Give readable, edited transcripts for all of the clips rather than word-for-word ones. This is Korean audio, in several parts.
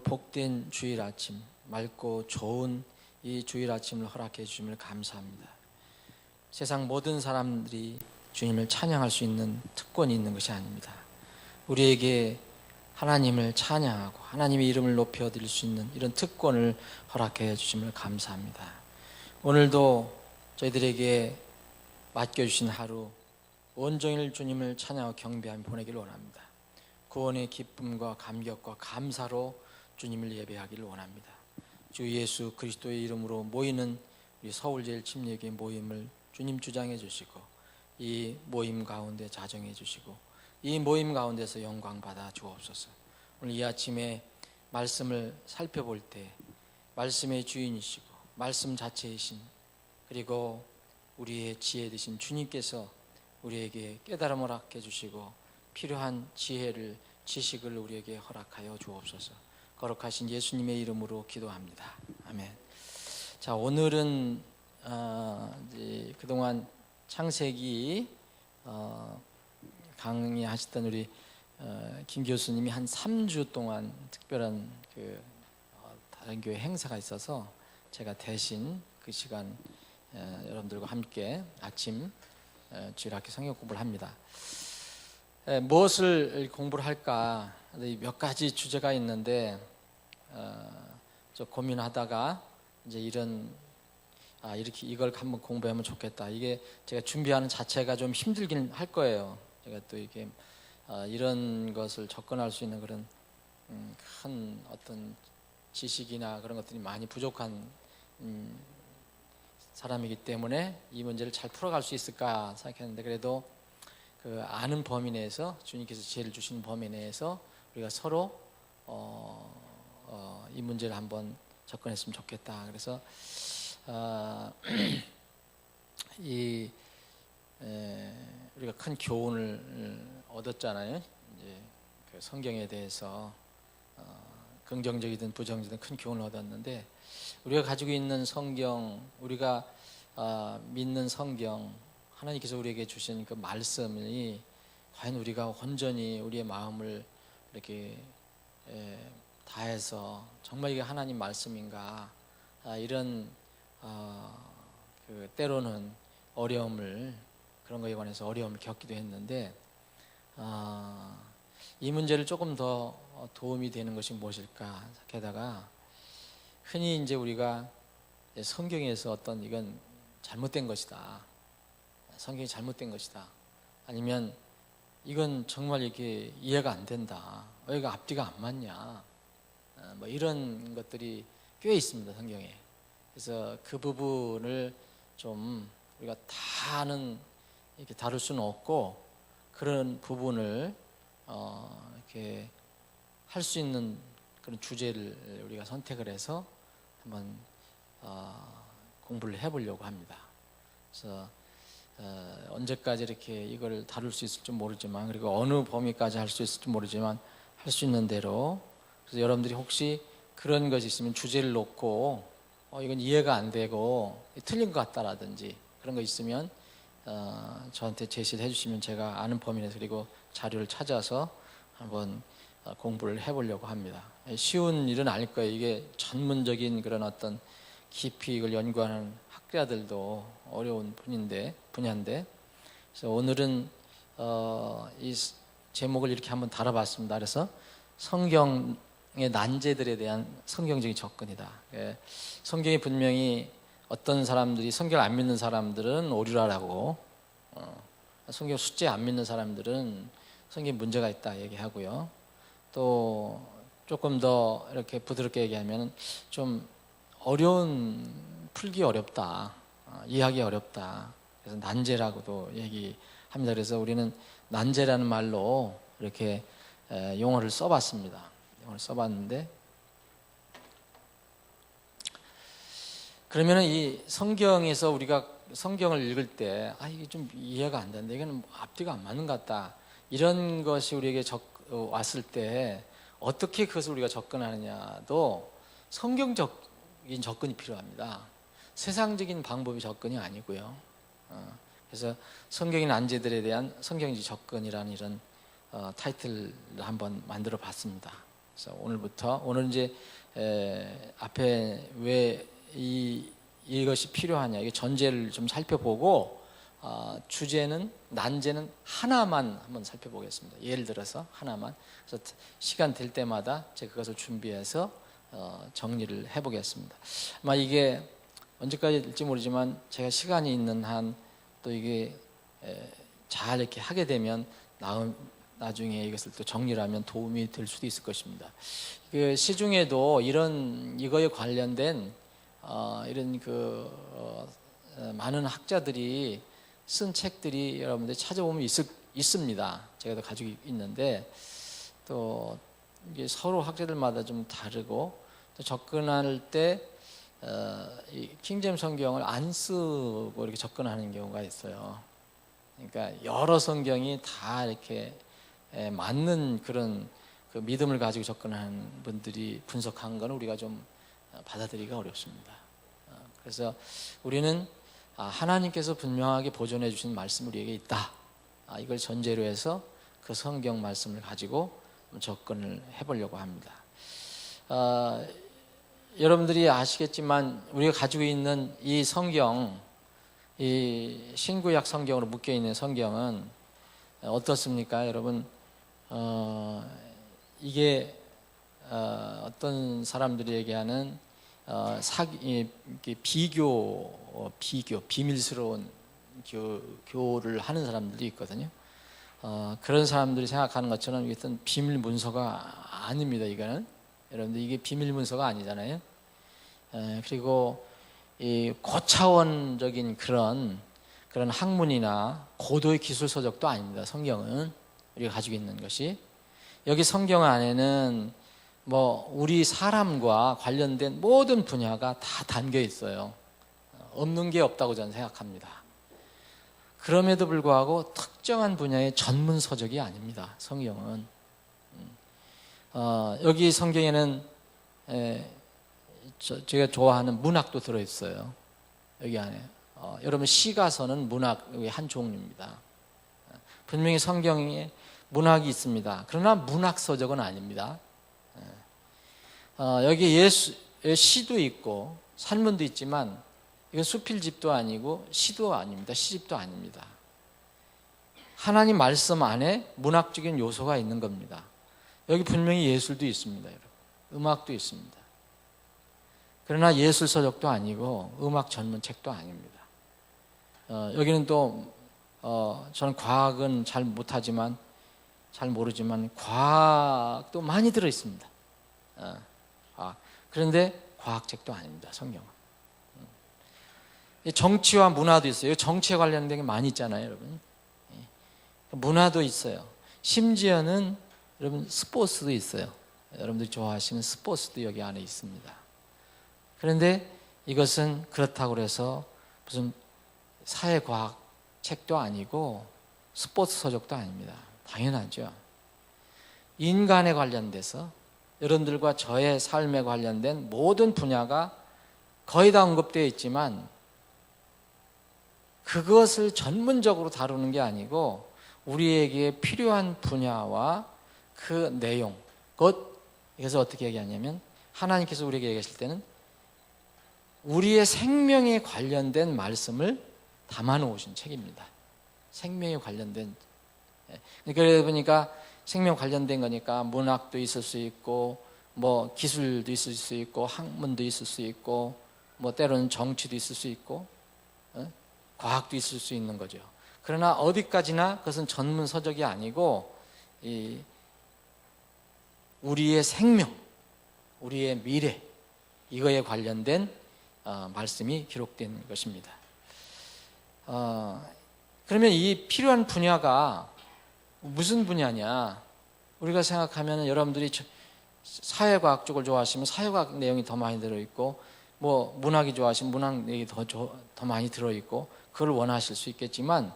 복된 주일 아침, 맑고 좋은 이 주일 아침을 허락해 주심을 감사합니다. 세상 모든 사람들이 주님을 찬양할 수 있는 특권이 있는 것이 아닙니다. 우리에게 하나님을 찬양하고 하나님의 이름을 높여드릴 수 있는 이런 특권을 허락해 주심을 감사합니다. 오늘도 저희들에게 맡겨주신 하루 온종일 주님을 찬양하고 경배하며 보내기를 원합니다. 구원의 기쁨과 감격과 감사로 주님을 예배하기를 원합니다. 주 예수 그리스도의 이름으로 모이는 우리 서울제일침례교회 모임을 주님 주장해 주시고 이 모임 가운데 자정해 주시고 이 모임 가운데서 영광 받아 주옵소서. 오늘 이 아침에 말씀을 살펴볼 때 말씀의 주인이시고 말씀 자체이신 그리고 우리의 지혜 되신 주님께서 우리에게 깨달음을 허락해 주시고 필요한 지혜를 지식을 우리에게 허락하여 주옵소서. 거룩하신 예수님의 이름으로 기도합니다. 아멘. 자, 오늘은 그동안 창세기 강의하셨던 우리 김 교수님이 한 3주 동안 특별한 다른 교회 행사가 있어서 제가 대신 그 시간 여러분들과 함께 아침 주일학교 성경 공부를 합니다. 무엇을 공부를 할까 몇 가지 주제가 있는데 좀 고민하다가 이제 이렇게 이걸 한번 공부하면 좋겠다. 이게 제가 준비하는 자체가 좀 힘들긴 할 거예요. 제가 또 이게 이런 것을 접근할 수 있는 그런 큰 어떤 지식이나 그런 것들이 많이 부족한 사람이기 때문에 이 문제를 잘 풀어갈 수 있을까 생각했는데 그래도 그 아는 범위 내에서 주님께서 지혜를 주시는 범위 내에서 우리가 서로 이 문제를 한번 접근했으면 좋겠다. 그래서 우리가 큰 교훈을 얻었잖아요. 이제 그 성경에 대해서 긍정적이든 부정적이든 큰 교훈을 얻었는데 우리가 가지고 있는 성경, 우리가 믿는 성경, 하나님께서 우리에게 주신 그 말씀이 과연 우리가 온전히 우리의 마음을 이렇게 다해서 정말 이게 하나님 말씀인가 이런 때로는 그런 거에 관해서 어려움을 겪기도 했는데 이 문제를 조금 더 도움이 되는 것이 무엇일까 생각하다가 흔히 이제 우리가 성경에서 어떤 이건 잘못된 것이다, 성경이 잘못된 것이다, 아니면 이건 정말 이게 이해가 안 된다, 왜 이거 앞뒤가 안 맞냐, 뭐 이런 것들이 꽤 있습니다, 성경에. 그래서 그 부분을 좀 우리가 다는 이렇게 다룰 수는 없고 그런 부분을 이렇게 할 수 있는 그런 주제를 우리가 선택을 해서 한번 공부를 해보려고 합니다. 그래서 언제까지 이렇게 이걸 다룰 수 있을지 모르지만 그리고 어느 범위까지 할 수 있을지 모르지만 할 수 있는 대로, 그래서 여러분들이 혹시 그런 것이 있으면 주제를 놓고 이건 이해가 안 되고 틀린 것 같다라든지 그런 거 있으면 저한테 제시를 해주시면 제가 아는 범위 내에서 그리고 자료를 찾아서 한번 공부를 해보려고 합니다. 쉬운 일은 아닐 거예요. 이게 전문적인 그런 어떤 깊이 이걸 연구하는 학자들도 어려운 분야인데 그래서 오늘은 이 제목을 이렇게 한번 다뤄봤습니다. 그래서 성경의 난제들에 대한 성경적인 접근이다. 성경이 분명히 어떤 사람들이 성경을 안 믿는 사람들은 오류라라고, 성경 숫자 안 믿는 사람들은 성경에 문제가 있다 얘기하고요. 또 조금 더 이렇게 부드럽게 얘기하면 좀 풀기 어렵다, 이해하기 어렵다. 그래서 난제라고도 얘기합니다. 그래서 우리는 난제라는 말로 이렇게 용어를 써봤습니다. 용어를 써봤는데 그러면은 이 성경에서 우리가 성경을 읽을 때 이게 좀 이해가 안 된다, 이거는 앞뒤가 안 맞는 것 같다, 이런 것이 우리에게 왔을 때 어떻게 그것을 우리가 접근하느냐도 성경적인 접근이 필요합니다. 세상적인 방법의 접근이 아니고요. 그래서 성경의 난제들에 대한 성경적 접근이라는 이런 타이틀을 한번 만들어 봤습니다. 그래서 오늘 이제 앞에 왜 이것이 필요하냐, 이게 전제를 좀 살펴보고 주제는 난제는 하나만 한번 살펴보겠습니다. 예를 들어서 하나만. 그래서 시간 될 때마다 제가 그것을 준비해서 정리를 해보겠습니다. 아마 이게 언제까지일지 모르지만 제가 시간이 있는 한 또 이게 잘 이렇게 하게 되면 나중에 이것을 또 정리를 하면 도움이 될 수도 있을 것입니다. 그 시중에도 이거에 관련된 이런 많은 학자들이 쓴 책들이 여러분들이 찾아보면 있습니다. 제가 또 가지고 있는데 또 이게 서로 학자들마다 좀 다르고 또 접근할 때 이 킹제임스 성경을 안 쓰고 이렇게 접근하는 경우가 있어요. 그러니까 여러 성경이 다 이렇게 맞는 그런 그 믿음을 가지고 접근하는 분들이 분석한 거는 우리가 좀 받아들이기가 어렵습니다. 그래서 우리는 하나님께서 분명하게 보존해 주신 말씀이 우리에게 있다. 이걸 전제로 해서 그 성경 말씀을 가지고 접근을 해보려고 합니다. 여러분들이 아시겠지만 우리가 가지고 있는 이 성경, 이 신구약 성경으로 묶여 있는 성경은 어떻습니까, 여러분? 이게 어떤 사람들이 얘기하는 비밀스러운 교를 하는 사람들도 있거든요. 그런 사람들이 생각하는 것처럼 이것은 비밀 문서가 아닙니다. 이거는 여러분들 이게 비밀 문서가 아니잖아요. 그리고 이 고차원적인 그런 학문이나 고도의 기술 서적도 아닙니다. 성경은 우리가 가지고 있는 것이 여기 성경 안에는 우리 사람과 관련된 모든 분야가 다 담겨 있어요. 없는 게 없다고 저는 생각합니다. 그럼에도 불구하고 특정한 분야의 전문 서적이 아닙니다. 성경은 여기 성경에는 제가 좋아하는 문학도 들어있어요. 여기 안에 여러분 시가서는 문학의 한 종류입니다. 분명히 성경에 문학이 있습니다. 그러나 문학 서적은 아닙니다. 여기 시도 있고 산문도 있지만 이건 수필집도 아니고 시도 아닙니다. 시집도 아닙니다. 하나님 말씀 안에 문학적인 요소가 있는 겁니다. 여기 분명히 예술도 있습니다. 여러분. 음악도 있습니다. 그러나 예술 서적도 아니고 음악 전문 책도 아닙니다. 여기는 또 저는 과학은 잘 모르지만 과학도 많이 들어있습니다. 그런데 과학책도 아닙니다. 성경은. 정치와 문화도 있어요. 정치에 관련된 게 많이 있잖아요, 여러분. 문화도 있어요. 심지어는 여러분 스포츠도 있어요. 여러분들이 좋아하시는 스포츠도 여기 안에 있습니다. 그런데 이것은 그렇다고 해서 무슨 사회과학 책도 아니고 스포츠 서적도 아닙니다. 당연하죠. 인간에 관련돼서 여러분들과 저의 삶에 관련된 모든 분야가 거의 다 언급되어 있지만 그것을 전문적으로 다루는 게 아니고 우리에게 필요한 분야와 그 내용, 그래서 어떻게 얘기하냐면 하나님께서 우리에게 얘기하실 때는 우리의 생명에 관련된 말씀을 담아놓으신 책입니다. 생명에 관련된. 그러다 보니까 생명 관련된 거니까 문학도 있을 수 있고 기술도 있을 수 있고 학문도 있을 수 있고 때로는 정치도 있을 수 있고 과학도 있을 수 있는 거죠. 그러나 어디까지나 그것은 전문 서적이 아니고 우리의 생명, 우리의 미래 이거에 관련된 말씀이 기록된 것입니다. 그러면 이 필요한 분야가 무슨 분야냐? 우리가 생각하면 여러분들이 사회과학 쪽을 좋아하시면 사회과학 내용이 더 많이 들어있고 문학이 좋아하시면 문학 내용이 더 많이 들어있고 그걸 원하실 수 있겠지만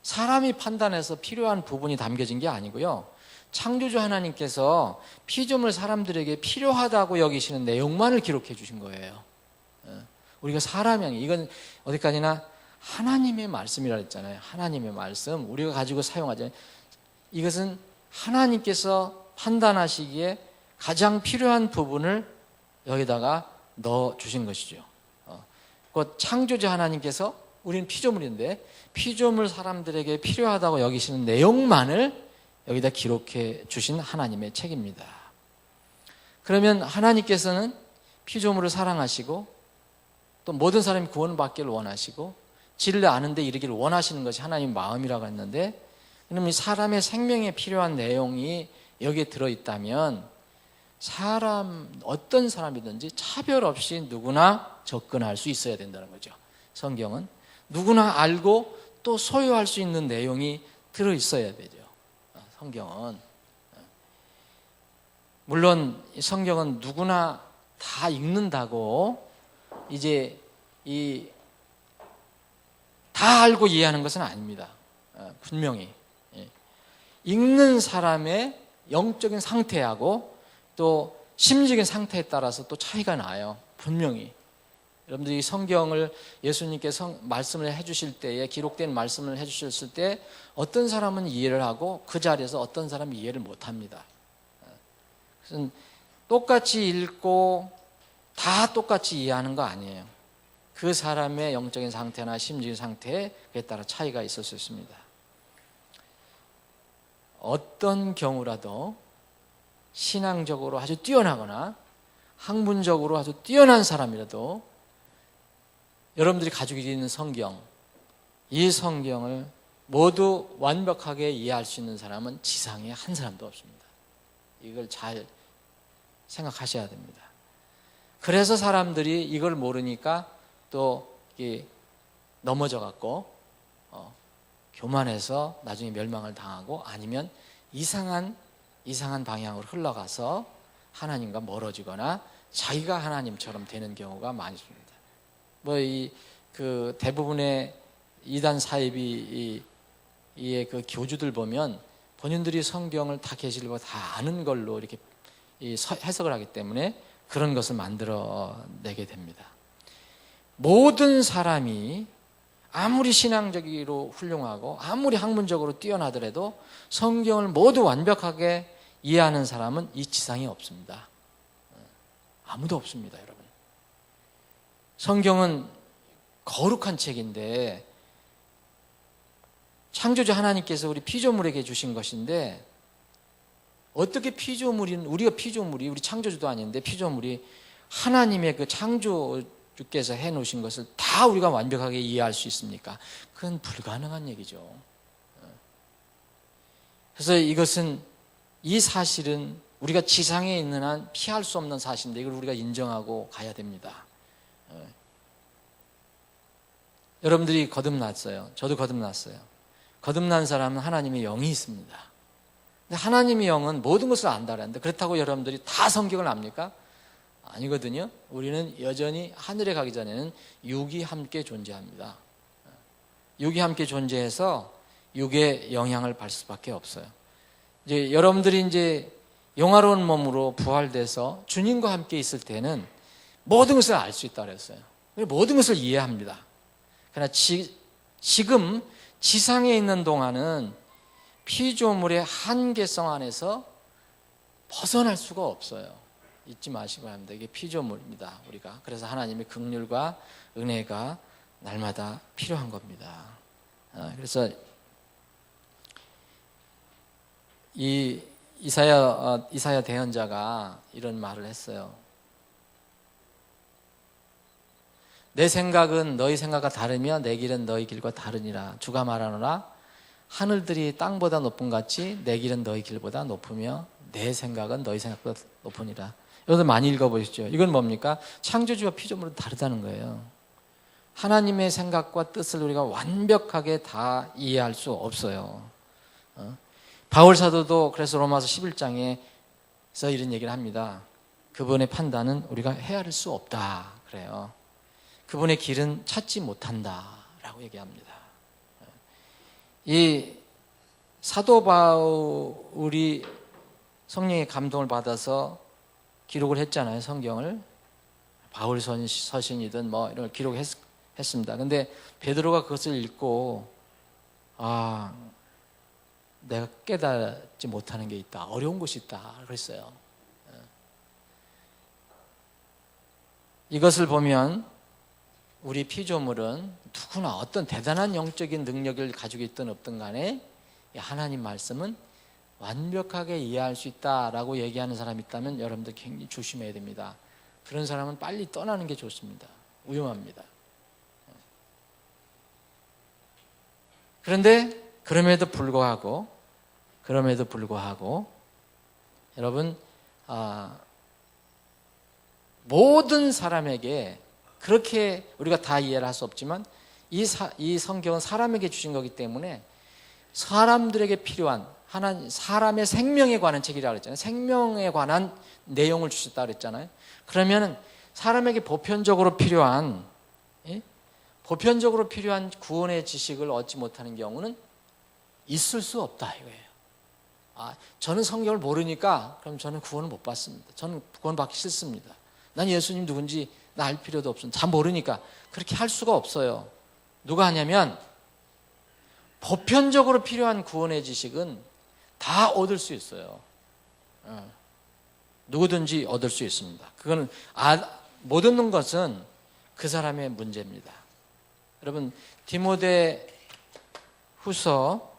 사람이 판단해서 필요한 부분이 담겨진 게 아니고요. 창조주 하나님께서 피조물 사람들에게 필요하다고 여기시는 내용만을 기록해 주신 거예요. 우리가 사람이 이건 어디까지나 하나님의 말씀이라 했잖아요. 하나님의 말씀 우리가 가지고 사용하잖아요. 이것은 하나님께서 판단하시기에 가장 필요한 부분을 여기다가 넣어 주신 것이죠. 그 창조자 하나님께서 우리는 피조물인데 피조물 사람들에게 필요하다고 여기시는 내용만을 여기다 기록해 주신 하나님의 책입니다. 그러면 하나님께서는 피조물을 사랑하시고 또 모든 사람이 구원받기를 원하시고 진리를 아는 데 이르기를 원하시는 것이 하나님의 마음이라고 했는데, 그러면 이 사람의 생명에 필요한 내용이 여기에 들어있다면 어떤 사람이든지 차별 없이 누구나 접근할 수 있어야 된다는 거죠. 성경은 누구나 알고 또 소유할 수 있는 내용이 들어있어야 되죠. 성경은 물론 성경은 누구나 다 읽는다고 이제 다 알고 이해하는 것은 아닙니다. 분명히 읽는 사람의 영적인 상태하고 또 심리적인 상태에 따라서 또 차이가 나요. 분명히 여러분들이 성경을 예수님께서 말씀을 해주실 때에 기록된 말씀을 해주셨을 때 어떤 사람은 이해를 하고 그 자리에서 어떤 사람은 이해를 못합니다. 그래서 똑같이 읽고 다 똑같이 이해하는 거 아니에요. 그 사람의 영적인 상태나 심리적인 상태에 따라 차이가 있을 수 있습니다. 어떤 경우라도 신앙적으로 아주 뛰어나거나 학문적으로 아주 뛰어난 사람이라도 여러분들이 가지고 있는 성경, 이 성경을 모두 완벽하게 이해할 수 있는 사람은 지상에 한 사람도 없습니다. 이걸 잘 생각하셔야 됩니다. 그래서 사람들이 이걸 모르니까 또 넘어져 갖고 교만해서 나중에 멸망을 당하고 아니면 이상한 방향으로 흘러가서 하나님과 멀어지거나 자기가 하나님처럼 되는 경우가 많습니다. 대부분의 이단 사이비의 그 교주들 보면 본인들이 성경을 다 계시고 다 아는 걸로 이렇게 해석을 하기 때문에 그런 것을 만들어내게 됩니다. 모든 사람이 아무리 신앙적으로 훌륭하고 아무리 학문적으로 뛰어나더라도 성경을 모두 완벽하게 이해하는 사람은 이 지상에 없습니다. 아무도 없습니다, 여러분. 성경은 거룩한 책인데 창조주 하나님께서 우리 피조물에게 주신 것인데 어떻게 우리 창조주도 아닌데 피조물이 하나님의 그 창조주께서 해놓으신 것을 다 우리가 완벽하게 이해할 수 있습니까? 그건 불가능한 얘기죠. 그래서 이 사실은 우리가 지상에 있는 한 피할 수 없는 사실인데 이걸 우리가 인정하고 가야 됩니다. 여러분들이 거듭났어요. 저도 거듭났어요. 거듭난 사람은 하나님의 영이 있습니다. 근데 하나님의 영은 모든 것을 안다라는데 그렇다고 여러분들이 다 성경을 압니까? 아니거든요. 우리는 여전히 하늘에 가기 전에는 육이 함께 존재합니다. 육이 함께 존재해서 육의 영향을 받을 수밖에 없어요. 이제 여러분들이 이제 영화로운 몸으로 부활돼서 주님과 함께 있을 때는 모든 것을 알 수 있다고 그랬어요. 모든 것을 이해합니다. 그러나 지금 지상에 있는 동안은 피조물의 한계성 안에서 벗어날 수가 없어요. 잊지 마시고 합니다. 이게 피조물입니다, 우리가. 그래서 하나님의 긍휼과 은혜가 날마다 필요한 겁니다. 그래서 이 이사야 대언자가 이런 말을 했어요. 내 생각은 너희 생각과 다르며 내 길은 너희 길과 다르니라. 주가 말하노라. 하늘들이 땅보다 높은 같이 내 길은 너희 길보다 높으며 내 생각은 너희 생각보다 높으니라. 여러분 많이 읽어보시죠. 이건 뭡니까? 창조주와 피조물은 다르다는 거예요. 하나님의 생각과 뜻을 우리가 완벽하게 다 이해할 수 없어요. 바울 사도도 그래서 로마서 11장에서 이런 얘기를 합니다. 그분의 판단은 우리가 헤아릴 수 없다 그래요. 그분의 길은 찾지 못한다라고 얘기합니다. 이 사도 바울이 성령의 감동을 받아서 기록을 했잖아요, 성경을. 바울 서신이든 뭐 이런 걸 기록했습니다. 근데 베드로가 그것을 읽고 내가 깨닫지 못하는 게 있다, 어려운 것이 있다 그랬어요. 이것을 보면 우리 피조물은 누구나 어떤 대단한 영적인 능력을 가지고 있든 없든 간에 하나님 말씀은 완벽하게 이해할 수 있다라고 얘기하는 사람이 있다면 여러분들 굉장히 조심해야 됩니다. 그런 사람은 빨리 떠나는 게 좋습니다. 위험합니다. 그런데 그럼에도 불구하고 여러분 모든 사람에게 그렇게 우리가 다 이해를 할 수 없지만 이 성경은 사람에게 주신 거기 때문에 사람들에게 필요한 사람의 생명에 관한 책이라고 그랬잖아요. 생명에 관한 내용을 주셨다고 그랬잖아요. 그러면 사람에게 보편적으로 필요한 구원의 지식을 얻지 못하는 경우는 있을 수 없다 이거예요. 저는 성경을 모르니까 그럼 저는 구원을 못 받습니다. 저는 구원 받기 싫습니다. 난 예수님 누군지 나 알 필요도 없습니다. 잘 모르니까. 그렇게 할 수가 없어요. 누가 하냐면 보편적으로 필요한 구원의 지식은 다 얻을 수 있어요. 누구든지 얻을 수 있습니다. 그거는 못 얻는 것은 그 사람의 문제입니다. 여러분 디모데 후서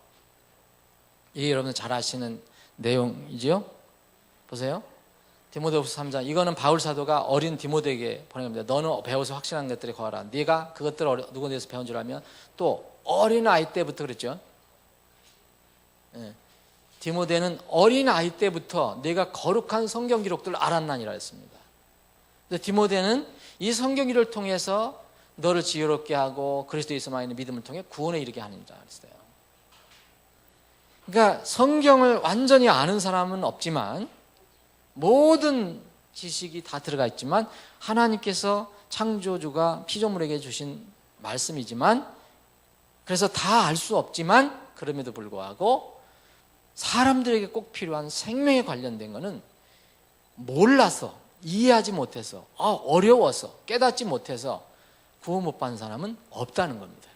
이게 여러분 잘 아시는 내용이죠? 보세요. 디모데후서 3장 이거는 바울 사도가 어린 디모데에게 보낸 겁니다. 너는 배워서 확신한 것들에 거하라. 네가 그것들을 누구에게서 배운 줄 알면 또 어린 아이 때부터 그랬죠. 디모데는 어린 아이 때부터 내가 거룩한 성경 기록들을 알았나니라 했습니다. 디모데는 이 성경 기록을 통해서 너를 지혜롭게 하고 그리스도에서만 있는 믿음을 통해 구원에 이르게 하는 자 그랬어요. 그러니까 성경을 완전히 아는 사람은 없지만 모든 지식이 다 들어가 있지만 하나님께서 창조주가 피조물에게 주신 말씀이지만 그래서 다 알 수 없지만 그럼에도 불구하고 사람들에게 꼭 필요한 생명에 관련된 것은 몰라서 이해하지 못해서 어려워서 깨닫지 못해서 구원 못 받는 사람은 없다는 겁니다.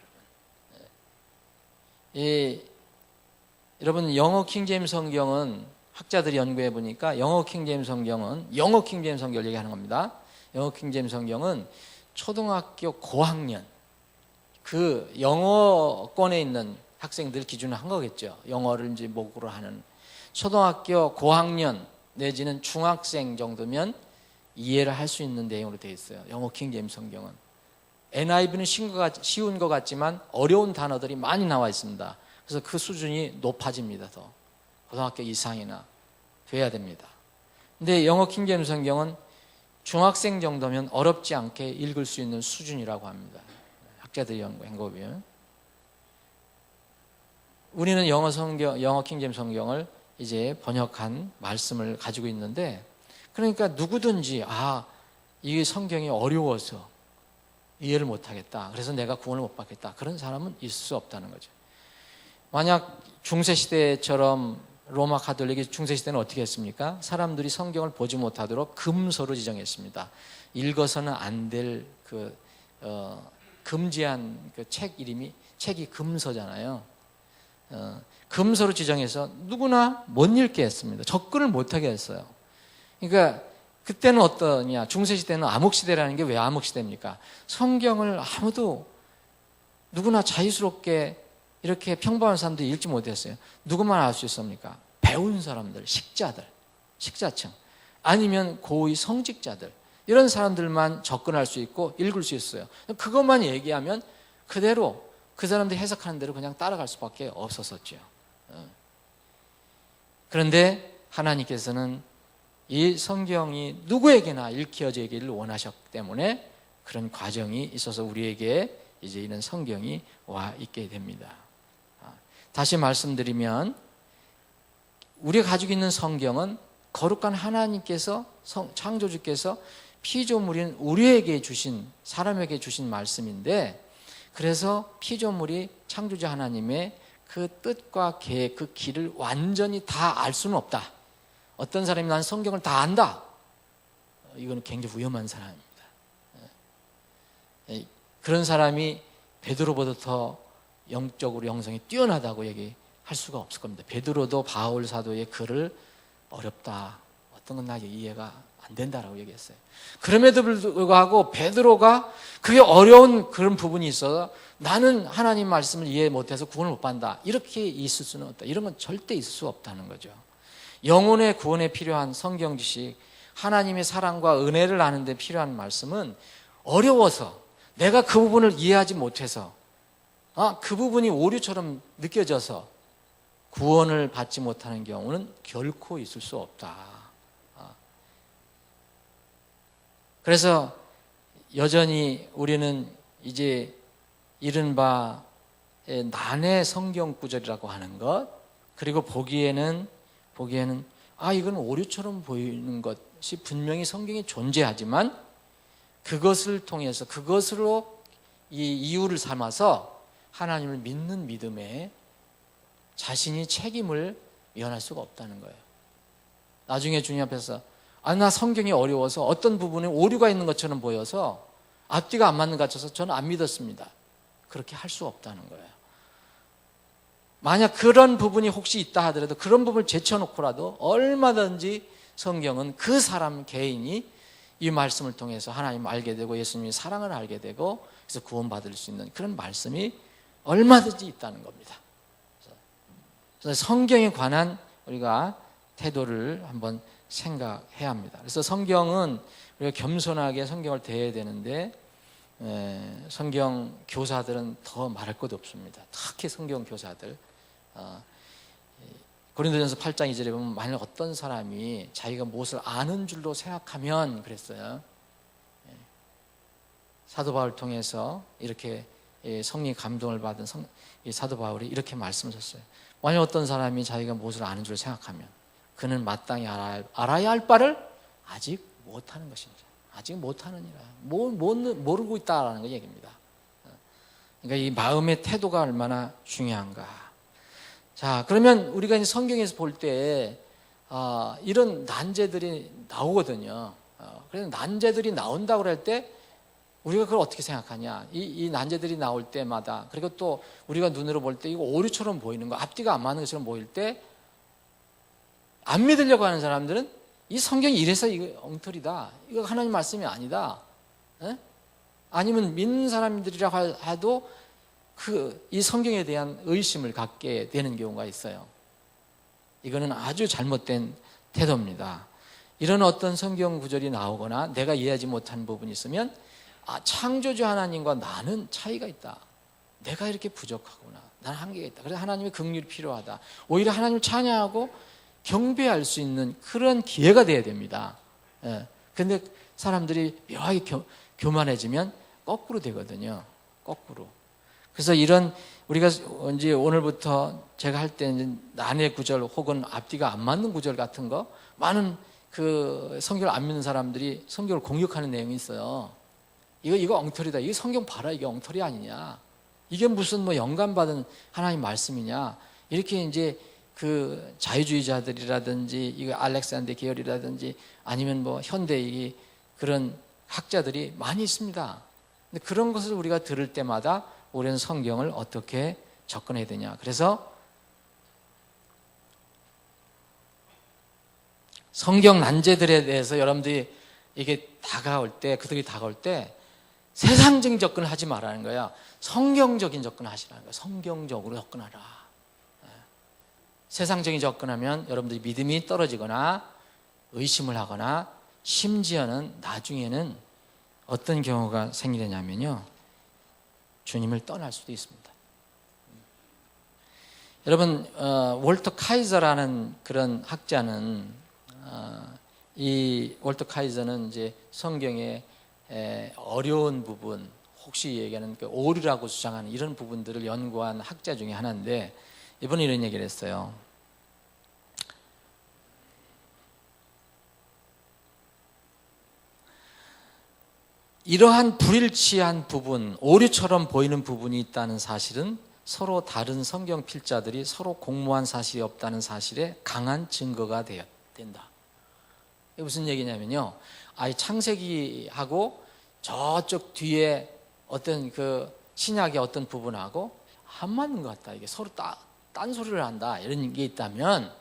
여러분 영어 킹제임스 성경은 학자들이 연구해 보니까 영어 킹제임스 성경을 얘기하는 겁니다. 영어 킹제임스 성경은 초등학교 고학년 그 영어권에 있는 학생들 기준으로 한 거겠죠. 영어를 이제 목으로 하는 초등학교 고학년 내지는 중학생 정도면 이해를 할 수 있는 내용으로 되어 있어요. 영어 킹제임스 성경은 NIV는 쉬운 것 같지만 어려운 단어들이 많이 나와 있습니다. 그래서 그 수준이 높아집니다. 더 고등학교 이상이나 돼야 됩니다. 근데 영어 킹제임스 성경은 중학생 정도면 어렵지 않게 읽을 수 있는 수준이라고 합니다. 학자들이 연구한 거 보면 우리는 영어 킹제임스 성경을 이제 번역한 말씀을 가지고 있는데 그러니까 누구든지 이 성경이 어려워서 이해를 못 하겠다. 그래서 내가 구원을 못 받겠다. 그런 사람은 있을 수 없다는 거죠. 만약 중세시대처럼 로마 가톨릭이 중세시대는 어떻게 했습니까? 사람들이 성경을 보지 못하도록 금서로 지정했습니다. 읽어서는 안 될 금지한 그 책이 금서잖아요. 금서로 지정해서 누구나 못 읽게 했습니다. 접근을 못하게 했어요. 그러니까 그때는 어떠냐? 중세시대는 암흑시대라는 게 왜 암흑시대입니까? 성경을 누구나 자유스럽게 이렇게 평범한 사람들이 읽지 못했어요. 누구만 알 수 있습니까? 배운 사람들, 식자층 아니면 고위 성직자들 이런 사람들만 접근할 수 있고 읽을 수 있어요. 그것만 얘기하면 그대로 그 사람들이 해석하는 대로 그냥 따라갈 수밖에 없었었죠. 그런데 하나님께서는 이 성경이 누구에게나 읽혀지기를 원하셨기 때문에 그런 과정이 있어서 우리에게 이제 이런 성경이 와 있게 됩니다. 다시 말씀드리면 우리가 가지고 있는 성경은 거룩한 하나님께서 창조주께서 피조물인 우리에게 주신 사람에게 주신 말씀인데 그래서 피조물이 창조주 하나님의 그 뜻과 계획 그 길을 완전히 다 알 수는 없다. 어떤 사람이 난 성경을 다 안다. 이건 굉장히 위험한 사람입니다. 그런 사람이 베드로보다 더 영적으로 영성이 뛰어나다고 얘기할 수가 없을 겁니다. 베드로도 바울 사도의 글을 어렵다. 어떤 건 나 이해가 안 된다라고 얘기했어요. 그럼에도 불구하고 베드로가 그게 어려운 그런 부분이 있어서 나는 하나님 말씀을 이해 못해서 구원을 못 받는다, 이렇게 있을 수는 없다. 이런 건 절대 있을 수 없다는 거죠. 영혼의 구원에 필요한 성경 지식, 하나님의 사랑과 은혜를 아는 데 필요한 말씀은 어려워서 내가 그 부분을 이해하지 못해서 그 부분이 오류처럼 느껴져서 구원을 받지 못하는 경우는 결코 있을 수 없다. 그래서 여전히 우리는 이제 이른바 난해 성경 구절이라고 하는 것, 그리고 보기에는 이건 오류처럼 보이는 것이 분명히 성경에 존재하지만 그것을 통해서 그것으로 이 이유를 삼아서 하나님을 믿는 믿음에 자신이 책임을 면할 수가 없다는 거예요. 나중에 주님 앞에서 나 성경이 어려워서 어떤 부분에 오류가 있는 것처럼 보여서 앞뒤가 안 맞는 것 같아서 저는 안 믿었습니다. 그렇게 할 수 없다는 거예요. 만약 그런 부분이 혹시 있다 하더라도 그런 부분을 제쳐놓고라도 얼마든지 성경은 그 사람 개인이 이 말씀을 통해서 하나님을 알게 되고 예수님의 사랑을 알게 되고 그래서 구원받을 수 있는 그런 말씀이 얼마든지 있다는 겁니다. 그래서 성경에 관한 우리가 태도를 한번 생각해야 합니다. 그래서 성경은 우리가 겸손하게 성경을 대해야 되는데 성경 교사들은 더 말할 것도 없습니다. 특히 성경 교사들. 고린도전서 8장 2절에 보면 만약 어떤 사람이 자기가 무엇을 아는 줄로 생각하면 그랬어요. 사도 바울을 통해서 이렇게 성령 감동을 받은 사도 바울이 이렇게 말씀하셨어요. 만약 어떤 사람이 자기가 무엇을 아는 줄로 생각하면 그는 마땅히 알아야 할 바를 아직 못하는 것입니다. 아직 못하느니라. 모르고 있다라는 거 얘기입니다. 그러니까 이 마음의 태도가 얼마나 중요한가. 자, 그러면 우리가 이제 성경에서 볼 때 이런 난제들이 나오거든요. 그래서 난제들이 나온다고 할 때 우리가 그걸 어떻게 생각하냐. 이 난제들이 나올 때마다, 그리고 또 우리가 눈으로 볼 때 이거 오류처럼 보이는 거, 앞뒤가 안 맞는 것처럼 보일 때 안 믿으려고 하는 사람들은 이 성경이 이래서 이거 엉터리다, 이거 하나님 말씀이 아니다, 아니면 믿는 사람들이라고 해도 이 성경에 대한 의심을 갖게 되는 경우가 있어요. 이거는 아주 잘못된 태도입니다. 이런 어떤 성경 구절이 나오거나 내가 이해하지 못한 부분이 있으면 창조주 하나님과 나는 차이가 있다, 내가 이렇게 부족하구나, 나는 한계가 있다, 그래서 하나님의 긍휼이 필요하다, 오히려 하나님을 찬양하고 경배할 수 있는 그런 기회가 돼야 됩니다. 그런데 사람들이 묘하게 교만해지면 거꾸로 되거든요. 거꾸로. 그래서 이런 우리가 이제 오늘부터 제가 할 때는 난해 구절 혹은 앞뒤가 안 맞는 구절 같은 거, 많은 그 성경을 안 믿는 사람들이 성경을 공격하는 내용이 있어요. 이거 엉터리다, 이거 성경 봐라, 이게 엉터리 아니냐, 이게 무슨 뭐 영감받은 하나님 말씀이냐, 이렇게 이제 그 자유주의자들이라든지 이거 알렉산더 계열이라든지 아니면 뭐 현대의 그런 학자들이 많이 있습니다. 근데 그런 것을 우리가 들을 때마다 우리는 성경을 어떻게 접근해야 되냐. 그래서 성경 난제들에 대해서 여러분들이 이게 그들이 다가올 때 세상적인 접근을 하지 말라는 거야. 성경적인 접근을 하시라는 거야. 성경적으로 접근하라. 세상적인 접근하면 여러분들이 믿음이 떨어지거나 의심을 하거나 심지어는 나중에는 어떤 경우가 생기냐면요, 주님을 떠날 수도 있습니다. 여러분, 월터 카이저라는 그런 학자는 이 월터 카이저는 이제 성경의 어려운 부분, 혹시 얘기하는 그 오류라고 주장하는 이런 부분들을 연구한 학자 중에 하나인데 이번에 이런 얘기를 했어요. 이러한 불일치한 부분, 오류처럼 보이는 부분이 있다는 사실은 서로 다른 성경 필자들이 서로 공모한 사실이 없다는 사실에 강한 증거가 된다. 이게 무슨 얘기냐면요, 창세기하고 저쪽 뒤에 어떤 그 신약의 어떤 부분하고 안 맞는 것 같다, 이게 서로 딴소리를 한다, 이런 게 있다면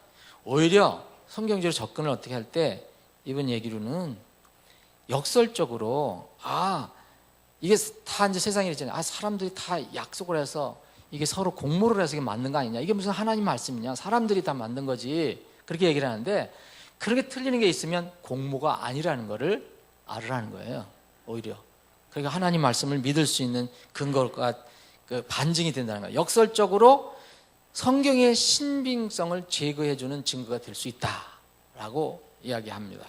오히려 성경적으로 접근을 어떻게 할 때 이번 얘기로는 역설적으로 이게 다 이제 세상에 있잖아요. 사람들이 다 약속을 해서 이게 서로 공모를 해서 이게 만든 거 아니냐, 이게 무슨 하나님 말씀이냐, 사람들이 다 만든 거지, 그렇게 얘기를 하는데, 그렇게 틀리는 게 있으면 공모가 아니라는 거를 알으라는 거예요. 오히려 그러니까 하나님 말씀을 믿을 수 있는 근거가 반증이 된다는 거예요. 역설적으로 성경의 신빙성을 제거해주는 증거가 될 수 있다라고 이야기합니다.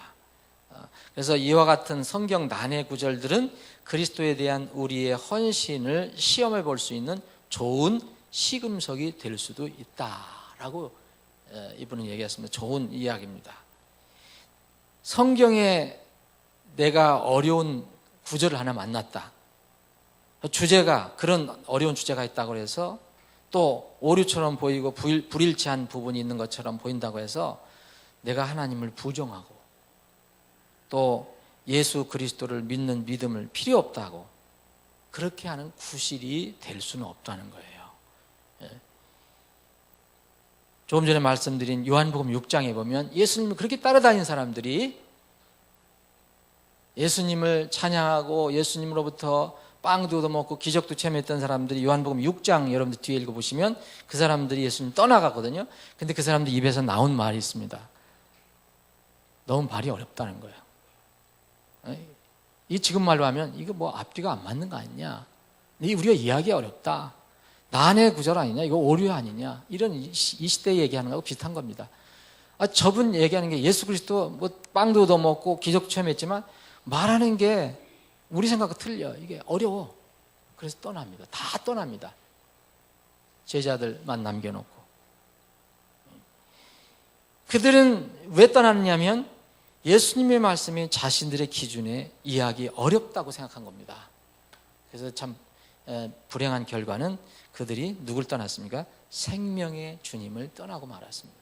그래서 이와 같은 성경 난해 구절들은 그리스도에 대한 우리의 헌신을 시험해 볼 수 있는 좋은 시금석이 될 수도 있다라고 이분은 얘기했습니다. 좋은 이야기입니다. 성경에 내가 어려운 구절을 하나 만났다, 주제가 그런 어려운 주제가 있다고 해서 또 오류처럼 보이고 불일치한 부분이 있는 것처럼 보인다고 해서 내가 하나님을 부정하고 또 예수 그리스도를 믿는 믿음을 필요 없다고 그렇게 하는 구실이 될 수는 없다는 거예요. 조금 전에 말씀드린 요한복음 6장에 보면 예수님을 그렇게 따라다니는 사람들이, 예수님을 찬양하고 예수님으로부터 빵도 얻어먹고 기적도 체험했던 사람들이 요한복음 6장 여러분들 뒤에 읽어보시면 그 사람들이 예수님 떠나가거든요. 근데 그 사람들 입에서 나온 말이 있습니다. 너무 말이 어렵다는 거예요. 이 지금 말로 하면 이거 뭐 앞뒤가 안 맞는 거 아니냐, 우리가 이해하기 어렵다, 난해 구절 아니냐, 이거 오류 아니냐, 이런 이 시대에 얘기하는 거하고 비슷한 겁니다. 저분 얘기하는 게 예수 그리스도 뭐 빵도 얻어먹고 기적 체험했지만 말하는 게 우리 생각과 틀려, 이게 어려워. 그래서 떠납니다. 다 떠납니다. 제자들만 남겨놓고. 그들은 왜 떠나느냐면 예수님의 말씀이 자신들의 기준에 이해하기 어렵다고 생각한 겁니다. 그래서 참 불행한 결과는 그들이 누굴 떠났습니까? 생명의 주님을 떠나고 말았습니다.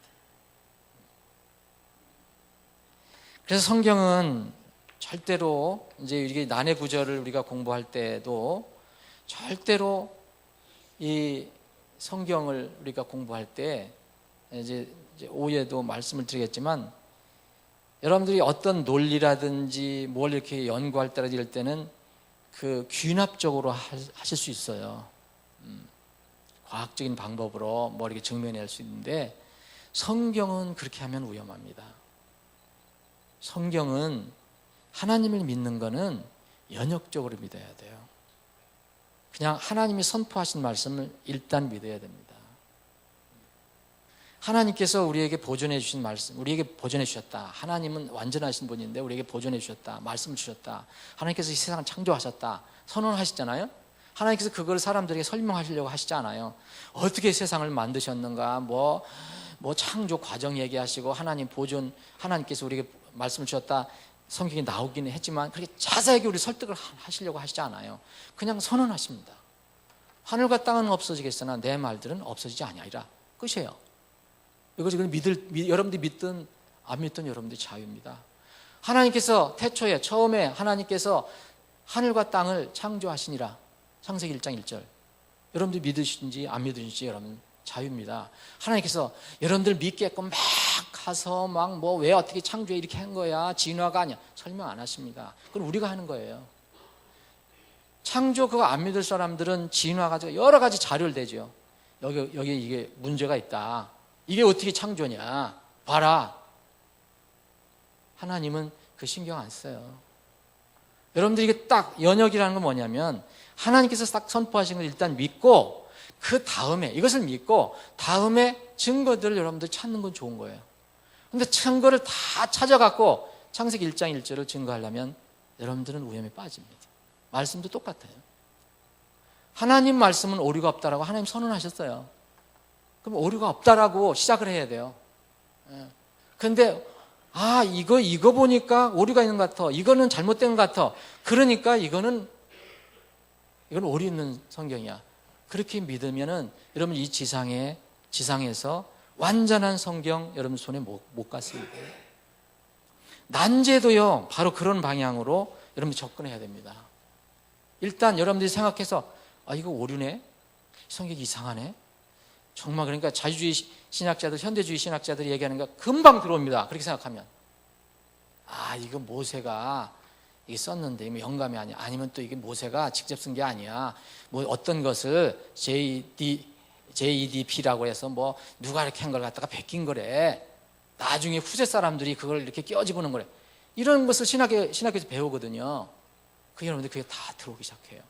그래서 성경은 절대로 이제 이게 난해 구절을 우리가 공부할 때도 절대로 이 성경을 우리가 공부할 때 이제 오후에도 말씀을 드리겠지만, 여러분들이 어떤 논리라든지 뭘 이렇게 연구할 때라 이럴 때는 그 귀납적으로 하실 수 있어요. 과학적인 방법으로 뭐 이렇게 증명할 수 있는데, 성경은 그렇게 하면 위험합니다. 성경은 하나님을 믿는 거는 연역적으로 믿어야 돼요. 그냥 하나님이 선포하신 말씀을 일단 믿어야 됩니다. 하나님께서 우리에게 보존해 주신 말씀, 우리에게 보존해 주셨다. 하나님은 완전하신 분인데 우리에게 보존해 주셨다. 말씀을 주셨다. 하나님께서 이 세상을 창조하셨다. 선언하셨잖아요. 하나님께서 그걸 사람들에게 설명하시려고 하시지 않아요. 어떻게 세상을 만드셨는가, 뭐 창조 과정 얘기하시고 하나님 보존, 하나님께서 우리에게 말씀을 주셨다. 성경이 나오기는 했지만 그렇게 자세하게 우리 설득을 하시려고 하시지 않아요. 그냥 선언하십니다. 하늘과 땅은 없어지겠으나 내 말들은 없어지지 아니하리라. 끝이에요. 이것이 여러분들이 믿든 안 믿든 여러분들이 자유입니다. 하나님께서 태초에 처음에 하나님께서 하늘과 땅을 창조하시니라. 창세기 1장 1절. 여러분들이 믿으시든지 안 믿으시든지 여러분 자유입니다. 하나님께서 여러분들 믿게끔 막 가서 막 뭐 왜 어떻게 창조해 이렇게 한 거야, 진화가 아니야, 설명 안 하십니다. 그건 우리가 하는 거예요. 창조 그거 안 믿을 사람들은 진화 가지고 여러 가지 자료를 대죠. 여기 이게 문제가 있다. 이게 어떻게 창조냐, 봐라. 하나님은 그 신경 안 써요. 여러분들 이게 딱 연역이라는 건 뭐냐면, 하나님께서 딱 선포하신 걸 일단 믿고 그 다음에 이것을 믿고 다음에 증거들을 여러분들 찾는 건 좋은 거예요. 근데 증거를 다 찾아갖고 창세기 1장 1절을 증거하려면 여러분들은 위험에 빠집니다. 말씀도 똑같아요. 하나님 말씀은 오류가 없다라고 하나님 선언하셨어요. 그럼 오류가 없다라고 시작을 해야 돼요. 그런데 이거 보니까 오류가 있는 것 같아, 이거는 잘못된 것 같아, 그러니까 이건 오류 있는 성경이야. 그렇게 믿으면은 여러분 이 지상에서 완전한 성경 여러분 손에 못 갔습니다. 난제도요 바로 그런 방향으로 여러분이 접근해야 됩니다. 일단 여러분들이 생각해서 이거 오류네, 성경이 이상하네, 정말 그러니까 자유주의 신학자들, 현대주의 신학자들이 얘기하는 거 금방 들어옵니다. 그렇게 생각하면 아, 이거 모세가 이게 썼는데 이거 영감이 아니야. 아니면 또 이게 모세가 직접 쓴 게 아니야. 뭐 어떤 것을 JEDP라고 해서 뭐 누가 이렇게 한 걸 갖다가 베낀 거래. 나중에 후세 사람들이 그걸 이렇게 끼워집어넣은 거래. 이런 것을 신학교에서 배우거든요. 여러분들 그게 다 들어오기 시작해요.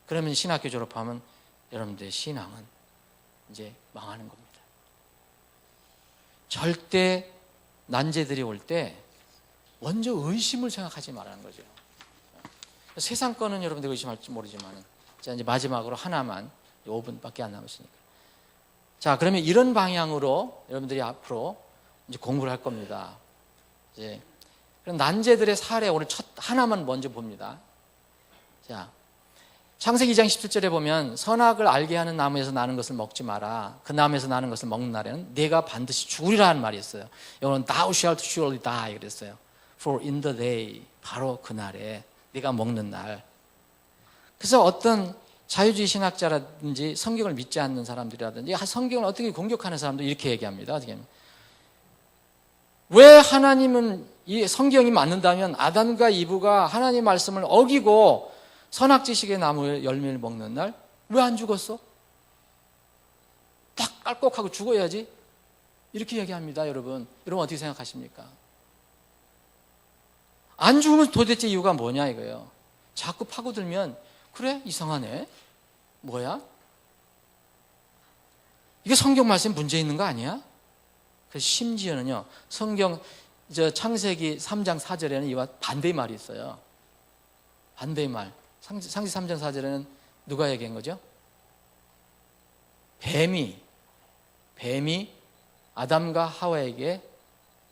그러면 신학교 졸업하면 여러분들의 신앙은 이제 망하는 겁니다. 절대 난제들이 올 때 먼저 의심을 생각하지 말라는 거죠. 세상 거는 여러분들 의심할지 모르지만, 자, 이제 마지막으로 하나만, 5분밖에 안 남았으니까. 자, 그러면 이런 방향으로 여러분들이 앞으로 이제 공부를 할 겁니다. 이제 그럼 난제들의 사례 오늘 하나만 먼저 봅니다. 자, 창세기 2장 17절에 보면 선악을 알게 하는 나무에서 나는 것을 먹지 마라. 그 나무에서 나는 것을 먹는 날에는 네가 반드시 죽으리라 하는 말이 있어요. 이거는 thou shalt surely die 그랬어요. For in the day, 바로 그날에, 네가 먹는 날. 그래서 어떤 자유주의 신학자라든지 성경을 믿지 않는 사람들이라든지 성경을 어떻게 공격하는 사람도 이렇게 얘기합니다. 왜 하나님은 이 성경이 맞는다면 아담과 이브가 하나님 말씀을 어기고 선악지식의 나무의 열매를 먹는 날 왜 안 죽었어? 딱 깔꺽하고 죽어야지. 이렇게 얘기합니다. 여러분 어떻게 생각하십니까? 안 죽으면 도대체 이유가 뭐냐 이거예요. 자꾸 파고들면 그래? 이상하네. 뭐야? 이게 성경 말씀에 문제 있는 거 아니야? 그래서 심지어는요, 창세기 3장 4절에는 이와 반대의 말이 있어요. 반대의 말. 창세기 3장 4절에는 누가 얘기한 거죠? 뱀이 아담과 하와에게,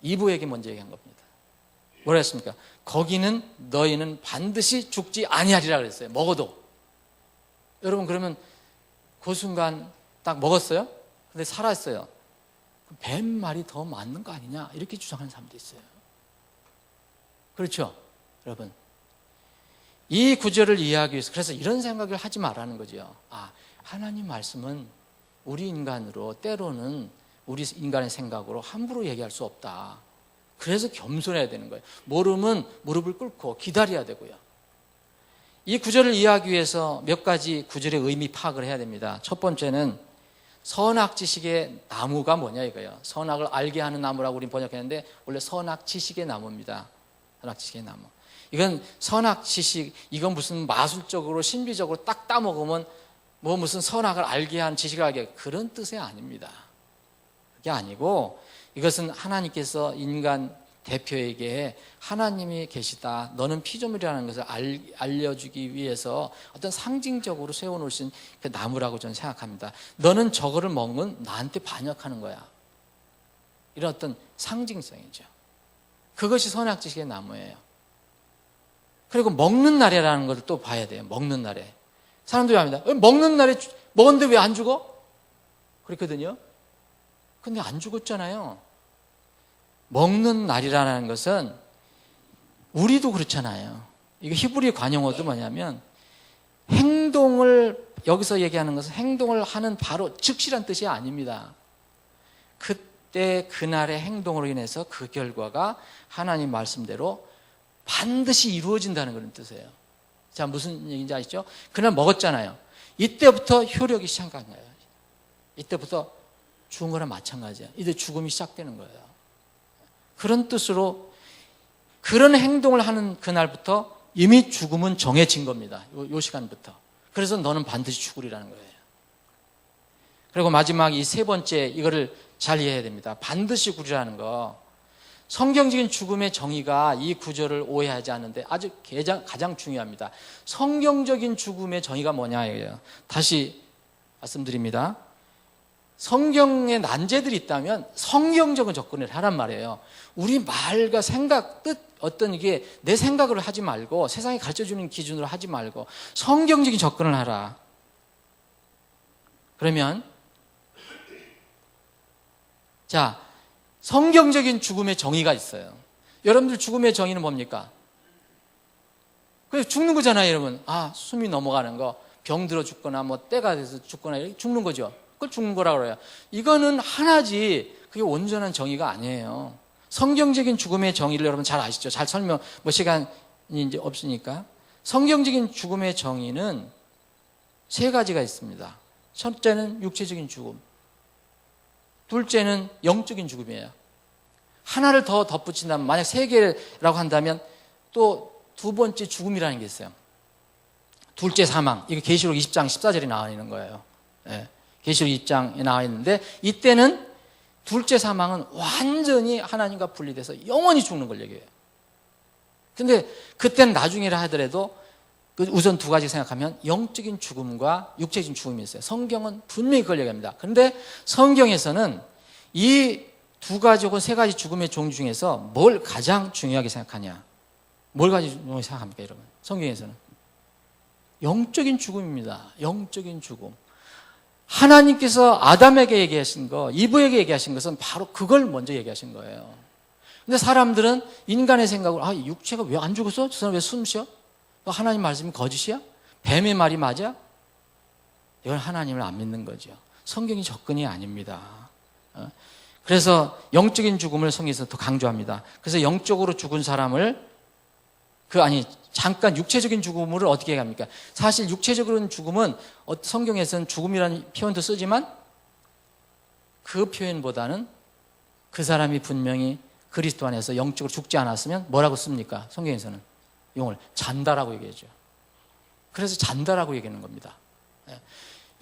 이브에게 먼저 얘기한 겁니다. 뭐라 했습니까? 거기는 너희는 반드시 죽지 아니하리라 그랬어요. 먹어도. 여러분 그러면 그 순간 딱 먹었어요? 근데 살았어요. 뱀 말이 더 맞는 거 아니냐? 이렇게 주장하는 사람도 있어요. 그렇죠? 여러분 이 구절을 이해하기 위해서 그래서 이런 생각을 하지 말라는 거죠. 아, 하나님 말씀은 우리 인간으로 때로는 우리 인간의 생각으로 함부로 얘기할 수 없다. 그래서 겸손해야 되는 거예요. 모르면 무릎을 꿇고 기다려야 되고요. 이 구절을 이해하기 위해서 몇 가지 구절의 의미 파악을 해야 됩니다. 첫 번째는 선악지식의 나무가 뭐냐 이거예요. 선악을 알게 하는 나무라고 우리는 번역했는데 원래 선악지식의 나무입니다. 선악지식의 나무. 이건 선악지식, 이건 무슨 마술적으로 신비적으로 딱 따먹으면 뭐 무슨 선악을 알게 한 지식을 알게 그런 뜻이 아닙니다. 그게 아니고 이것은 하나님께서 인간 대표에게 하나님이 계시다, 너는 피조물이라는 것을 알려주기 위해서 어떤 상징적으로 세워놓으신 그 나무라고 저는 생각합니다. 너는 저거를 먹으면 나한테 반역하는 거야. 이런 어떤 상징성이죠. 그것이 선악지식의 나무예요. 그리고 먹는 날이라는 것을 또 봐야 돼요. 먹는 날에 사람들이 합니다. 먹는 날에 먹었는데 왜 안 죽어? 그렇거든요. 근데 안 죽었잖아요. 먹는 날이라는 것은 우리도 그렇잖아요. 이거 히브리 관용어도 뭐냐면 행동을, 여기서 얘기하는 것은 행동을 하는 바로 즉시란 뜻이 아닙니다. 그때 그날의 행동으로 인해서 그 결과가 하나님 말씀대로 반드시 이루어진다는 그런 뜻이에요. 자, 무슨 얘기인지 아시죠? 그날 먹었잖아요. 이때부터 효력이 시작한 거예요. 이때부터 죽은 거랑 마찬가지예요. 이제 죽음이 시작되는 거예요. 그런 뜻으로 그런 행동을 하는 그날부터 이미 죽음은 정해진 겁니다. 요 시간부터. 그래서 너는 반드시 죽으리라는 거예요. 그리고 마지막 이 세 번째, 이거를 잘 이해해야 됩니다. 반드시 죽으리라는 거. 성경적인 죽음의 정의가 이 구절을 오해하지 않는데 아주 가장 중요합니다. 성경적인 죽음의 정의가 뭐냐 이거예요. 다시 말씀드립니다. 성경에 난제들이 있다면 성경적인 접근을 하란 말이에요. 우리 말과 생각, 뜻, 어떤 이게 내 생각으로 하지 말고 세상이 가르쳐주는 기준으로 하지 말고 성경적인 접근을 하라. 그러면 자, 성경적인 죽음의 정의가 있어요. 여러분들 죽음의 정의는 뭡니까? 그래서 죽는 거잖아요, 여러분. 아, 숨이 넘어가는 거, 병 들어 죽거나 뭐 때가 돼서 죽거나 이렇게 죽는 거죠. 그걸 죽는 거라고 그래요. 이거는 하나지 그게 온전한 정의가 아니에요. 성경적인 죽음의 정의를 여러분 잘 아시죠? 잘 설명, 시간이 이제 없으니까. 성경적인 죽음의 정의는 세 가지가 있습니다. 첫째는 육체적인 죽음, 둘째는 영적인 죽음이에요. 하나를 더 덧붙인다면, 만약 세 개라고 한다면 또 두 번째 죽음이라는 게 있어요. 둘째 사망. 이거 계시록 20장 14절에 나와 있는 거예요. 계시록 20장에 나와 있는데, 이때는 둘째 사망은 완전히 하나님과 분리돼서 영원히 죽는 걸 얘기해요. 근데 그때는 나중이라 하더라도 우선 두 가지 생각하면 영적인 죽음과 육체적인 죽음이 있어요. 성경은 분명히 그걸 얘기합니다. 그런데 성경에서는 이 두 가지 혹은 세 가지 죽음의 종류 중에서 뭘 가장 중요하게 생각하냐? 뭘 가장 중요하게 생각합니까, 여러분? 성경에서는 영적인 죽음입니다. 영적인 죽음. 하나님께서 아담에게 얘기하신 거, 이브에게 얘기하신 것은 바로 그걸 먼저 얘기하신 거예요. 근데 사람들은 인간의 생각으로, 육체가 왜 안 죽었어? 저 사람 왜 숨 쉬어? 하나님 말씀이 거짓이야? 뱀의 말이 맞아? 이건 하나님을 안 믿는 거죠. 성경이 접근이 아닙니다. 그래서 영적인 죽음을 성경에서 더 강조합니다. 그래서 영적으로 죽은 사람을 잠깐 육체적인 죽음을 어떻게 얘기합니까? 사실 육체적인 죽음은 성경에서는 죽음이라는 표현도 쓰지만 그 표현보다는 그 사람이 분명히 그리스도 안에서 영적으로 죽지 않았으면 뭐라고 씁니까? 성경에서는 용을 잔다라고 얘기하죠. 그래서 잔다라고 얘기하는 겁니다.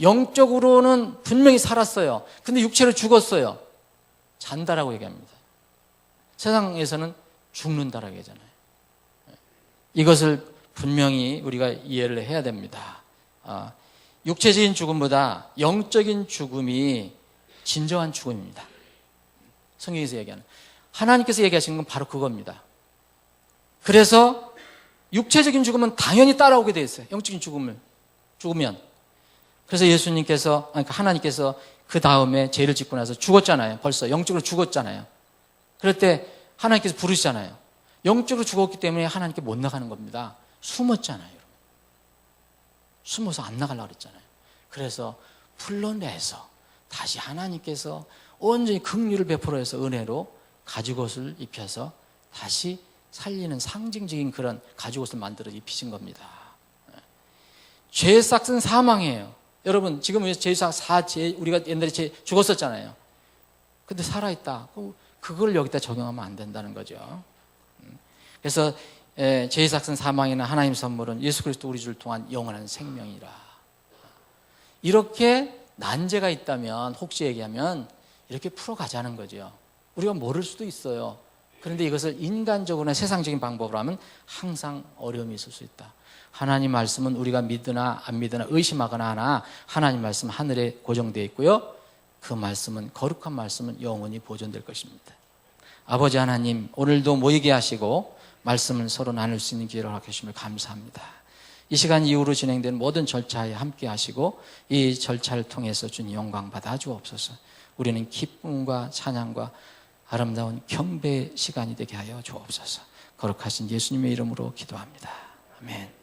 영적으로는 분명히 살았어요. 근데 육체로 죽었어요. 잔다라고 얘기합니다. 세상에서는 죽는다라고 얘기하잖아요. 이것을 분명히 우리가 이해를 해야 됩니다. 육체적인 죽음보다 영적인 죽음이 진정한 죽음입니다. 성경에서 얘기하는, 하나님께서 얘기하시는 건 바로 그겁니다. 그래서 육체적인 죽음은 당연히 따라오게 되어 있어요. 영적인 죽으면. 그래서 하나님께서 그 다음에 죄를 짓고 나서 죽었잖아요. 벌써 영적으로 죽었잖아요. 그럴 때 하나님께서 부르시잖아요. 영적으로 죽었기 때문에 하나님께 못 나가는 겁니다. 숨었잖아요. 여러분. 숨어서 안 나가려고 그랬잖아요. 그래서 불러내서 다시 하나님께서 온전히 긍휼을 베풀어서 은혜로 가죽옷을 입혀서 다시 살리는 상징적인 그런 가죽옷을 만들어 입히신 겁니다. 죄의 삭은 사망이에요. 여러분, 지금 우리가 옛날에 죽었었잖아요. 근데 살아있다. 그걸 여기다 적용하면 안 된다는 거죠. 그래서 죄의 삭은 사망이나 하나님 선물은 예수 그리스도 우리 주를 통한 영원한 생명이라. 이렇게 난제가 있다면, 혹시 얘기하면 이렇게 풀어가자는 거죠. 우리가 모를 수도 있어요. 그런데 이것을 인간적으로나 세상적인 방법으로 하면 항상 어려움이 있을 수 있다. 하나님 말씀은 우리가 믿으나 안 믿으나 의심하거나 하나 하나님 말씀 하늘에 고정되어 있고요. 그 말씀은, 거룩한 말씀은 영원히 보존될 것입니다. 아버지 하나님, 오늘도 모이게 하시고 말씀을 서로 나눌 수 있는 기회를 허락하심을 감사합니다. 이 시간 이후로 진행되는 모든 절차에 함께 하시고 이 절차를 통해서 주님 영광 받아 주옵소서. 우리는 기쁨과 찬양과 아름다운 경배의 시간이 되게 하여 주옵소서. 거룩하신 예수님의 이름으로 기도합니다. 아멘.